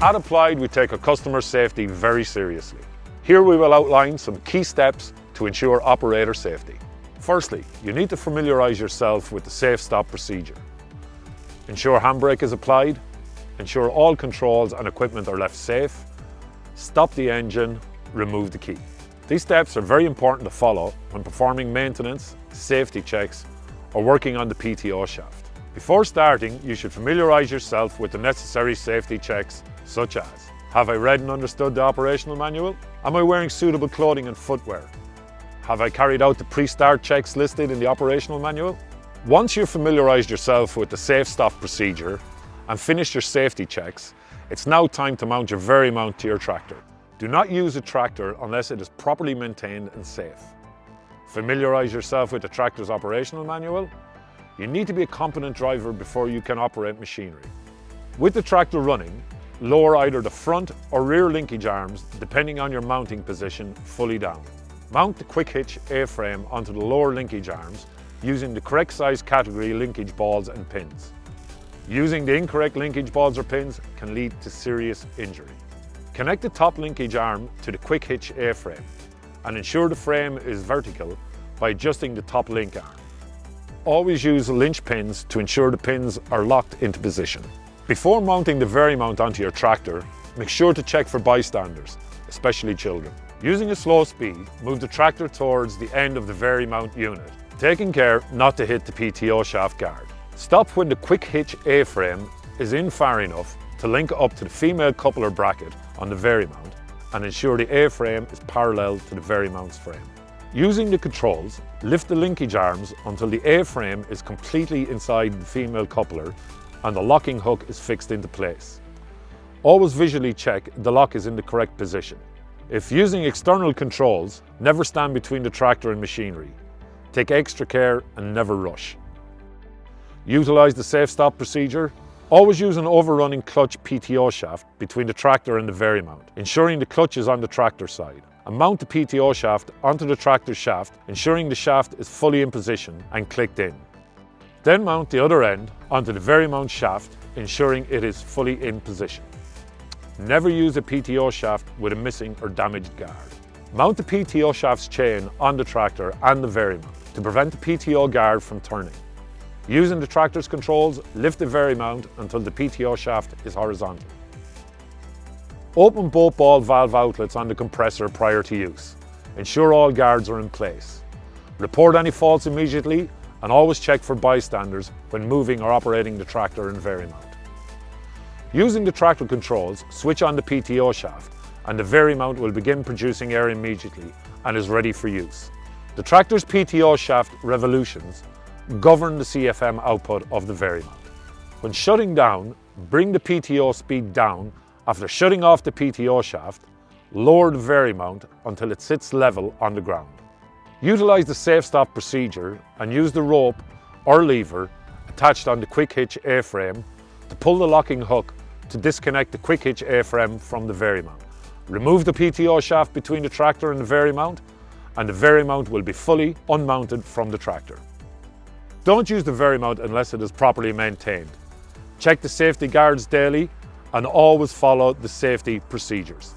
At Applied, we take our customer safety very seriously. Here we will outline some key steps to ensure operator safety. Firstly, you need to familiarise yourself with the safe stop procedure. Ensure handbrake is applied, ensure all controls and equipment are left safe, stop the engine, remove the key. These steps are very important to follow when performing maintenance, safety checks, or working on the PTO shaft. Before starting, you should familiarise yourself with the necessary safety checks, such as: have I read and understood the operational manual? Am I wearing suitable clothing and footwear? Have I carried out the pre-start checks listed in the operational manual? Once you've familiarised yourself with the safe stop procedure and finished your safety checks, it's now time to mount your Varimount to your tractor. Do not use a tractor unless it is properly maintained and safe. Familiarise yourself with the tractor's operational manual. You need to be a competent driver before you can operate machinery. With the tractor running, lower either the front or rear linkage arms, depending on your mounting position, fully down. Mount the quick hitch A-frame onto the lower linkage arms using the correct size category linkage balls and pins. Using the incorrect linkage balls or pins can lead to serious injury. Connect the top linkage arm to the quick hitch A-frame and ensure the frame is vertical by adjusting the top link arm. Always use linch pins to ensure the pins are locked into position. Before mounting the Varimount onto your tractor, make sure to check for bystanders, especially children. Using a slow speed, move the tractor towards the end of the Varimount unit, taking care not to hit the PTO shaft guard. Stop when the quick hitch A-frame is in far enough to link up to the female coupler bracket on the Varimount and ensure the A-frame is parallel to the Varimount's frame. Using the controls, lift the linkage arms until the A-frame is completely inside the female coupler and the locking hook is fixed into place. Always visually check the lock is in the correct position. If using external controls, never stand between the tractor and machinery. Take extra care and never rush. Utilise the safe stop procedure. Always use an overrunning clutch PTO shaft between the tractor and the Varimount, ensuring the clutch is on the tractor side. And mount the PTO shaft onto the tractor shaft, ensuring the shaft is fully in position and clicked in. Then mount the other end onto the Varimount shaft, ensuring it is fully in position. Never use a PTO shaft with a missing or damaged guard. Mount the PTO shaft's chain on the tractor and the Varimount to prevent the PTO guard from turning. Using the tractor's controls, lift the Varimount until the PTO shaft is horizontal. Open both ball valve outlets on the compressor prior to use. Ensure all guards are in place. Report any faults immediately and always check for bystanders when moving or operating the tractor and Varimount. Using the tractor controls, switch on the PTO shaft and the Varimount will begin producing air immediately and is ready for use. The tractor's PTO shaft revolutions govern the CFM output of the Varimount. When shutting down, bring the PTO speed down. After shutting off the PTO shaft, lower the Varimount until it sits level on the ground. Utilise the safe stop procedure and use the rope or lever attached on the quick hitch A-frame to pull the locking hook to disconnect the quick hitch A-frame from the Varimount. Remove the PTO shaft between the tractor and the Varimount, and the Varimount will be fully unmounted from the tractor. Don't use the Varimount unless it is properly maintained. Check the safety guards daily and always follow the safety procedures.